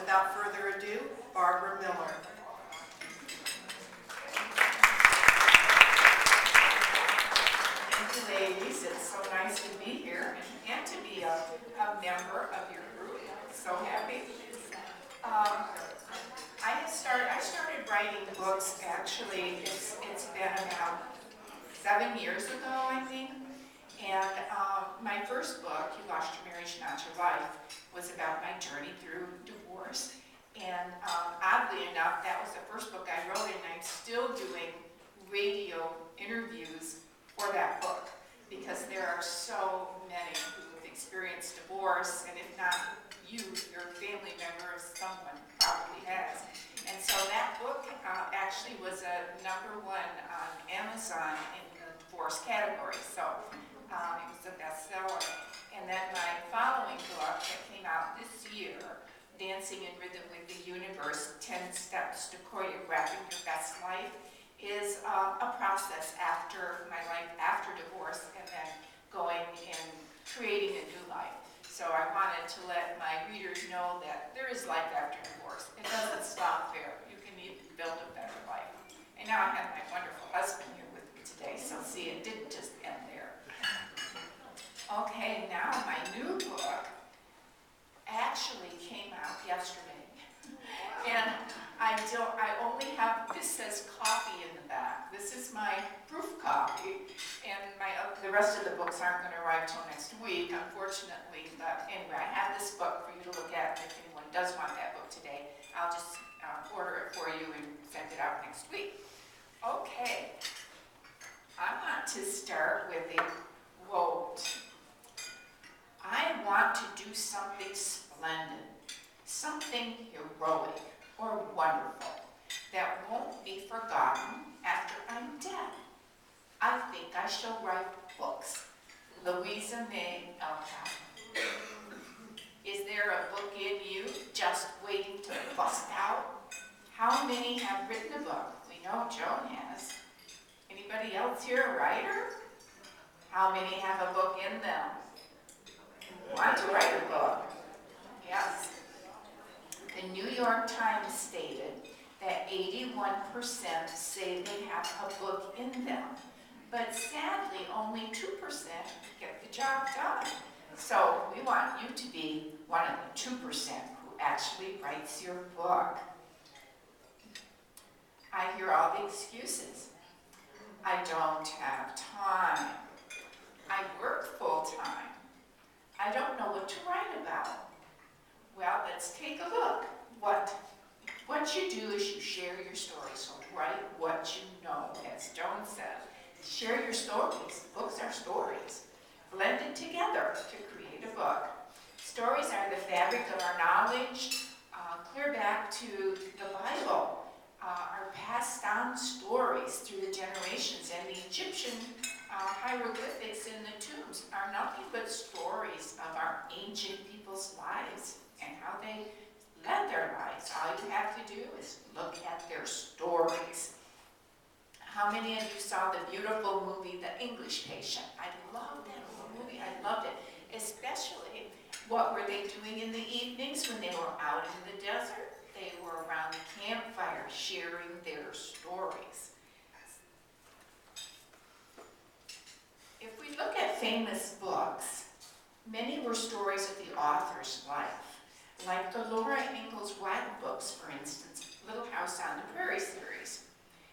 without further ado, Barbara Miller. Thank you, ladies. It's so nice to be here and to be a member of your group. So happy. I started writing books, actually, it's been about 7 years ago, I think. And my first book, You Lost Your Marriage, Not Your Life, was about my journey through divorce. And oddly enough, that was the first book I wrote, and I'm still doing radio interviews for that book, because there are so many who have experienced divorce, and if not you, your family member or someone probably has. And so that book actually was a #1 on Amazon in the divorce category. So it was a bestseller. And then my following book that came out this year, Dancing in Rhythm with the Universe, 10 Steps to Choreographing Your Best Life, is a process after my life after divorce and then going and creating a new life. So I wanted to let my readers know that there is life after divorce. It doesn't stop there. You can even build a better life. And now I have my wonderful husband here with me today, so see, it didn't just end there. Okay, now my new book actually came out yesterday. And I only have, this says copy in the back. This is my proof copy. And the rest of the books aren't going to arrive till next week, unfortunately. But anyway, I have this book for you to look at. If anyone does want that book today, I'll just order it for you and send it out next week. Okay. I want to start with a quote. I want to do something splendid, something heroic or wonderful that won't be forgotten after I'm dead. I think I shall write books. Louisa May Alcott. Is there a book in you just waiting to bust out? How many have written a book? We know Joan has. Anybody else here a writer? How many have a book in them? Want to write a book? Yes. The New York Times stated that 81% say they have a book in them, but sadly only 2% get the job done. So we want you to be one of the 2% who actually writes your book. I hear all the excuses. I don't have time. I work full time. I don't know what to write about. Well, let's take a look. What you do is you share your story. So write what you know, as Joan said. Share your stories. Books are stories. Blended together to create a book. Stories are the fabric of our knowledge, clear back to the Bible. Our passed down stories through the generations, and the Egyptian hieroglyphics in the tombs are nothing but stories of our ancient people's lives and how they led their lives. All you have to do is look at their stories. How many of you saw the beautiful movie, The English Patient? I loved that movie. I loved it. Especially, what were they doing in the evenings when they were out in the desert? They were around the campfire sharing their stories. If we look at famous books, many were stories of the author's life, like the Laura Ingalls Wilder books, for instance, Little House on the Prairie series.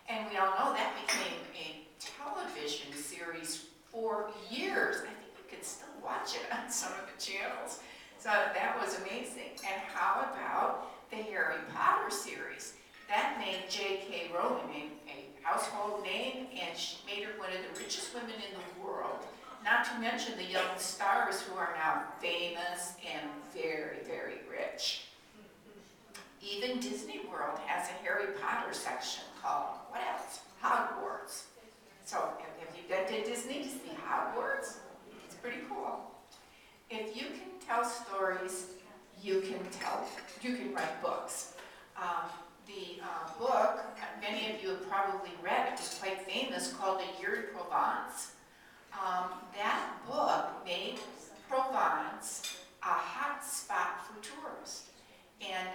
And we all know that became a television series for years. I think we can still watch it on some of the channels. So that was amazing. And how about the Harry Potter series? That made J.K. Rowling a household name, and she made her one of the richest women in the world. Not to mention the young stars who are now famous and very, very rich. Even Disney World has a Harry Potter section called, what else? Hogwarts. So have you been to Disney to see Hogwarts? It's pretty cool. If you can tell stories, you can write books. The book, many of you have probably read, it was quite famous, called A Year in Provence. That book made Provence a hot spot for tourists. And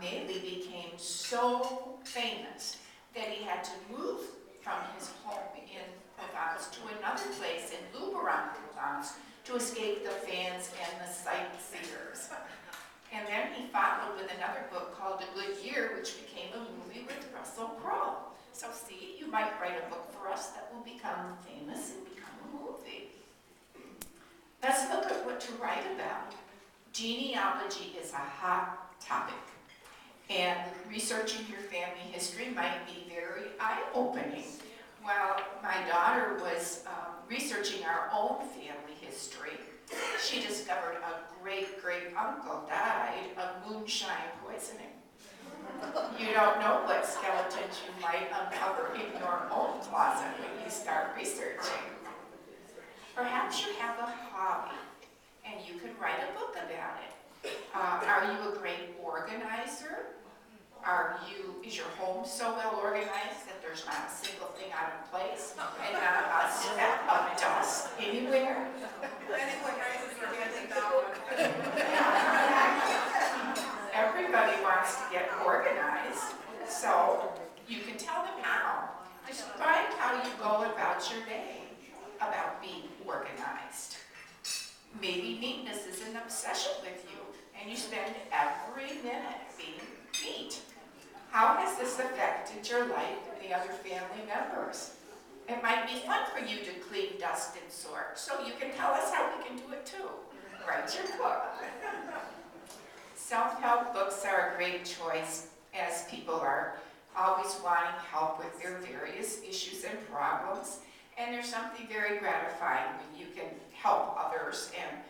Maley became so famous that he had to move from his home in Provence to another place in Luberon, Provence, to escape the fans and the sightseers. And then he followed with another book called A Good Year, which became a movie with Russell Crowe. So see, you might write a book for us that will become famous and become a movie. Let's look at what to write about. Genealogy is a hot topic, and researching your family history might be very eye-opening. While my daughter was researching our own family history, she discovered a great-great-uncle died of moonshine poisoning. You don't know what skeletons you might uncover in your own closet when you start researching. Perhaps you have a hobby, and you can write a book about it. Are you a great organizer? Is your home so well organized that there's not a single thing out of place and not a speck of dust anywhere? Everybody wants to get organized, so you can tell them how. Describe how you go about your day, about being organized. Maybe neatness is an obsession with you, and you spend every minute being neat. How has this affected your life and the other family members? It might be fun for you to clean, dust, and sort, so you can tell us how we can do it too. Write your book. Self-help books are a great choice, as people are always wanting help with their various issues and problems. And there's something very gratifying when you can help others and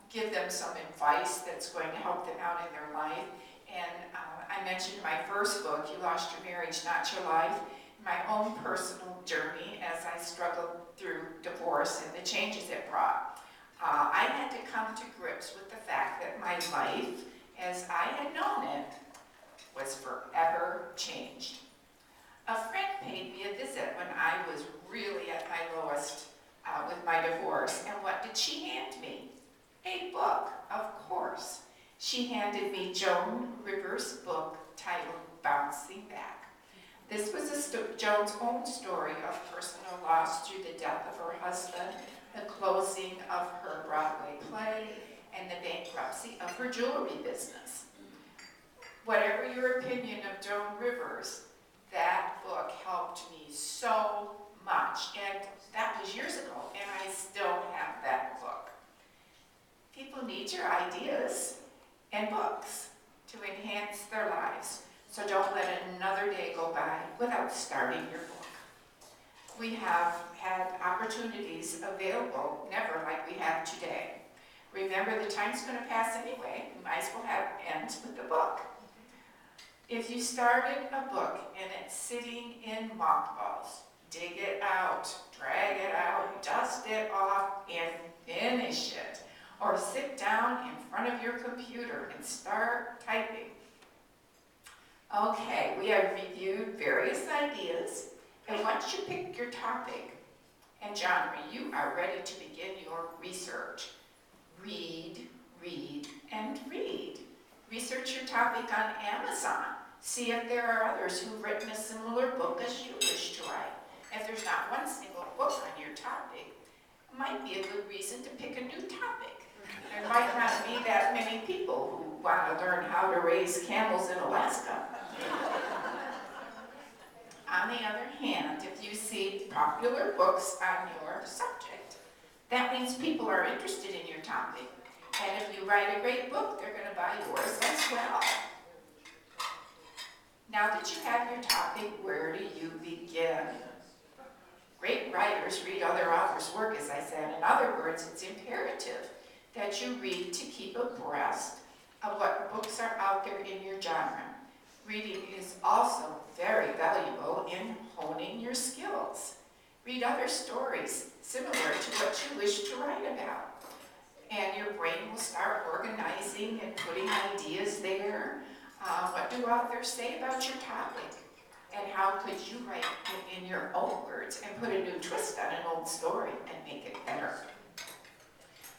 give them some advice that's going to help them out in their life. And I mentioned my first book, You Lost Your Marriage, Not Your Life, my own personal journey as I struggled through divorce and the changes it brought. I had to come to grips with the fact that my life, as I had known it, was forever changed. A friend paid me a visit when I was really at my lowest with my divorce, and what did she hand me? A book, of course. She handed me Joan Rivers' book titled Bouncing Back. This was Joan's own story of personal loss through the death of her husband, the closing of her Broadway play, and the bankruptcy of her jewelry business. Whatever your opinion of Joan Rivers, that book helped me so much, and that was years ago, and I still have that book. People need your ideas and books to enhance their lives, so don't let another day go by without starting your book. We have had opportunities available, never like we have today. Remember, the time's going to pass anyway. We might as well end with the book. If you started a book and it's sitting in mothballs, dig it out, drag it out, dust it off, and finish it. Or sit down in front of your computer and start typing. Okay, we have reviewed various ideas, and once you pick your topic and genre, you are ready to begin your research. Read, read, and read. Research your topic on Amazon. See if there are others who've written a similar book as you wish to write. If there's not one single book on your topic, it might be a good reason to pick a new topic. There might not be that many people who want to learn how to raise camels in Alaska. On the other hand, if you see popular books on your subject, that means people are interested in your topic. And if you write a great book, they're going to buy yours as well. Now that you have your topic, where do you begin? Great writers read other authors' work, as I said. In other words, it's imperative that you read to keep abreast of what books are out there in your genre. Reading is also very valuable in honing your skills. Read other stories similar to what you wish to write about. And your brain will start organizing and putting ideas there. What do authors say about your topic? And how could you write it in your own words and put a new twist on an old story and make it better?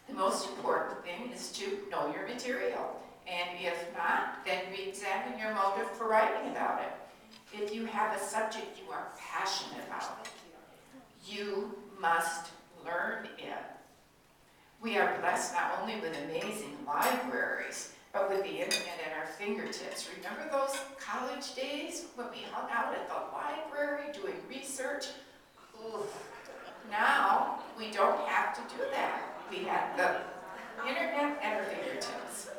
The most important thing is to know your material. And if not, then re-examine your motive for writing about it. If you have a subject you are passionate about, you must learn it. We are blessed not only with amazing libraries, but with the internet at our fingertips. Remember those college days when we hung out at the library doing research? Ooh. Now, we don't have to do that. We have the internet at our fingertips.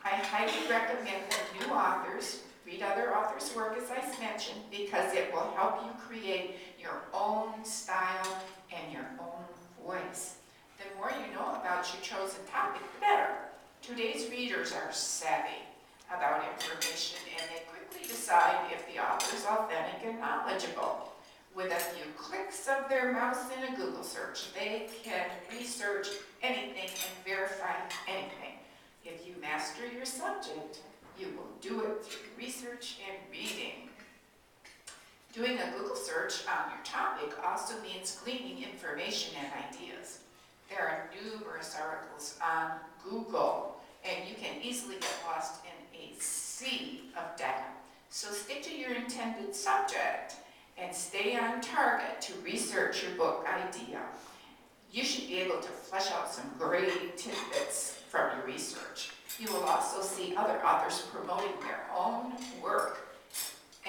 I highly recommend that new authors read other authors' work, as I mentioned, because it will help you create your own style and your own voice. The more you know about your chosen topic, the better. Today's readers are savvy about information, and they quickly decide if the author is authentic and knowledgeable. With a few clicks of their mouse in a Google search, they can research anything and verify anything. If you master your subject, you will do it through research and reading. Doing a Google search on your topic also means gleaning information and ideas. There are numerous articles on Google, and you can easily get lost in a sea of data. So stick to your intended subject and stay on target to research your book idea. You should be able to flesh out some great tidbits from your research. You will also see other authors promoting their own work,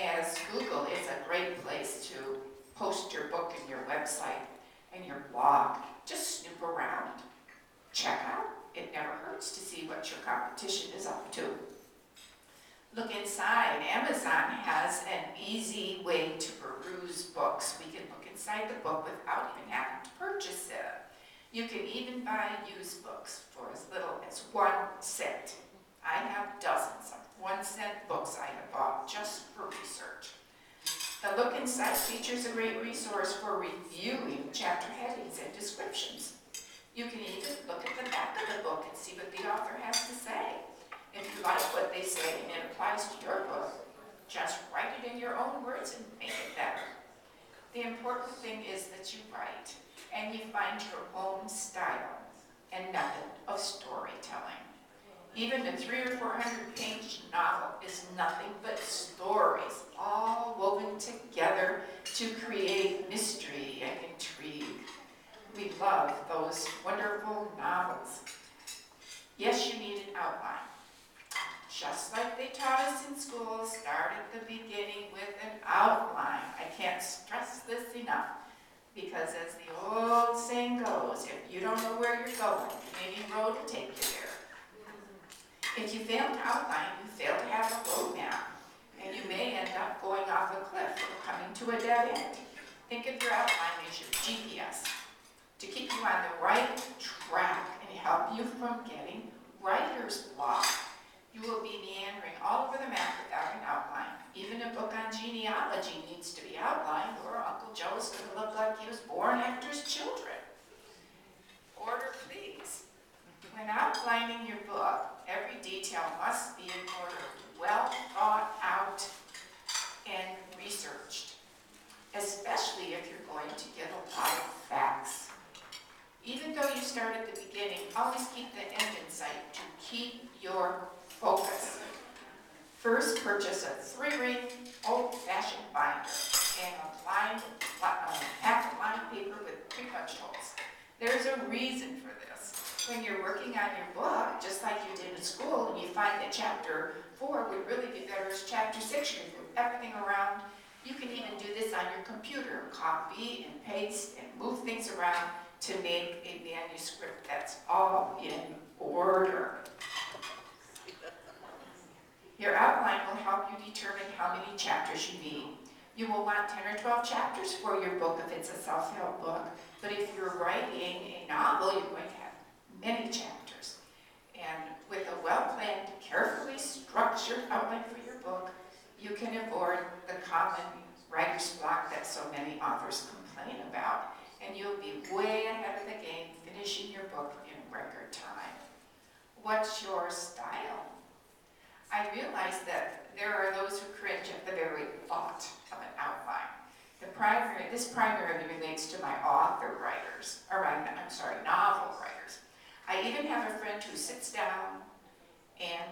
as Google is a great place to post your book and your website and your blog. Just snoop around, check out. It never hurts to see what your competition is up to. Look inside. Amazon has an easy way to peruse books. We can look inside the book without even having to purchase it. You can even buy used books for as little as 1 cent. I have dozens of 1-cent books I have bought just for research. The Look Inside feature is a great resource for reviewing chapter headings and descriptions. You can even look at the back of the book and see what the author has to say. If you like what they say and it applies to your book, just write it in your own words and make it better. The important thing is that you write and you find your own style and method of storytelling. Even a 300 or 400 page novel is nothing but stories, all woven together to create mystery and intrigue. We love those wonderful novels. Yes, you need an outline. Just like they taught us in school, start at the beginning with an outline. I can't stress this enough, because as the old saying goes, if you don't know where you're going, maybe road will take you there. If you fail to outline, you fail to have a roadmap, and you may end up going off a cliff or coming to a dead end. Think of your outline as your GPS to keep you on the right track and help you from getting writer's block. You will be meandering all over the map without an outline. Even a book on genealogy needs to be outlined, or Uncle Joe is going to look like he was born after his children. Order, please. When outlining your book, every detail must be in order, well thought out and researched, especially if you're going to get a lot of facts. Even though you start at the beginning, always keep the end in sight to keep your focus. First, purchase a 3-ring old-fashioned binder and half a lined paper with pre-punched holes. There's a reason for this. When you're working on your book, just like you did in school, and you find that chapter 4 would really be better as chapter 6, you can move everything around. You can even do this on your computer, copy and paste and move things around to make a manuscript that's all in order. Your outline will help you determine how many chapters you need. You will want 10 or 12 chapters for your book if it's a self-help book, but if you're writing a novel, you're going to have many chapters. And with a well-planned, carefully structured outline for your book, you can avoid the common writer's block that so many authors complain about, and you'll be way ahead of the game, finishing your book in record time. What's your style? I realize that there are those who cringe at the very thought of an outline. This primarily relates to my novel writers. I even have a friend who sits down and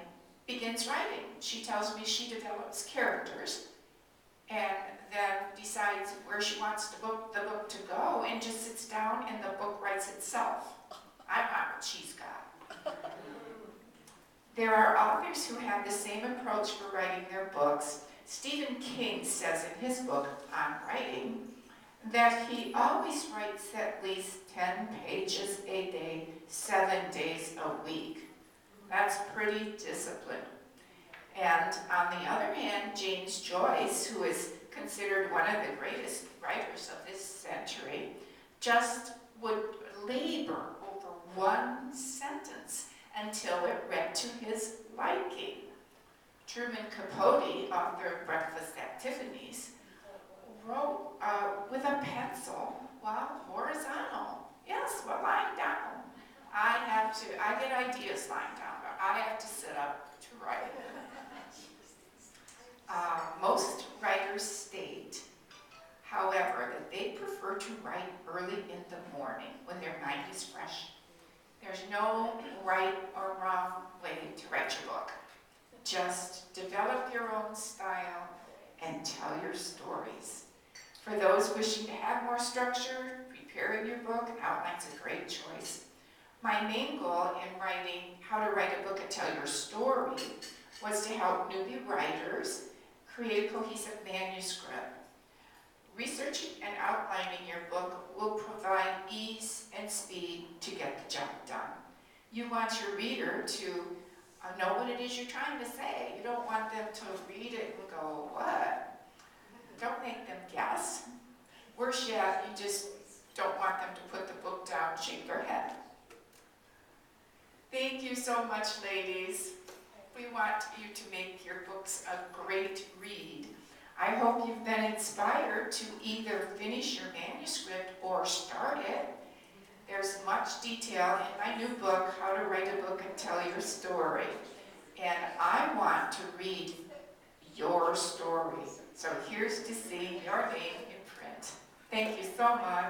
begins writing. She tells me she develops characters and then decides where she wants the book to go and just sits down and the book writes itself. I want what she's got. There are authors who have the same approach for writing their books. Stephen King says in his book on writing that he always writes at least 10 pages a day, 7 days a week. That's pretty disciplined. And on the other hand, James Joyce, who is considered one of the greatest writers of this century, just would labor over one sentence until it read to his liking. Truman Capote, author of Breakfast at Tiffany's, wrote with a pencil while horizontal. Yes, while lying down. I get ideas lying down, but I have to sit up to write. Most writers state, however, that they prefer to write early in the morning when their mind is fresh. There's no right or wrong way to write your book. Just develop your own style and tell your stories. For those wishing to have more structure, preparing your book, an outline's a great choice. My main goal in writing How to Write a Book and Tell Your Story was to help newbie writers create a cohesive manuscript. Researching and outlining your book will provide ease and speed to get the job done. You want your reader to know what it is you're trying to say. You don't want them to read it and go, what? Don't make them guess. Worse yet, you just don't want them to put the book down, shake their head. Thank you so much, ladies. We want you to make your books a great read. I hope you've been inspired to either finish your manuscript or start it. There's much detail in my new book, How to Write a Book and Tell Your Story. And I want to read your story. So here's to seeing your name in print. Thank you so much.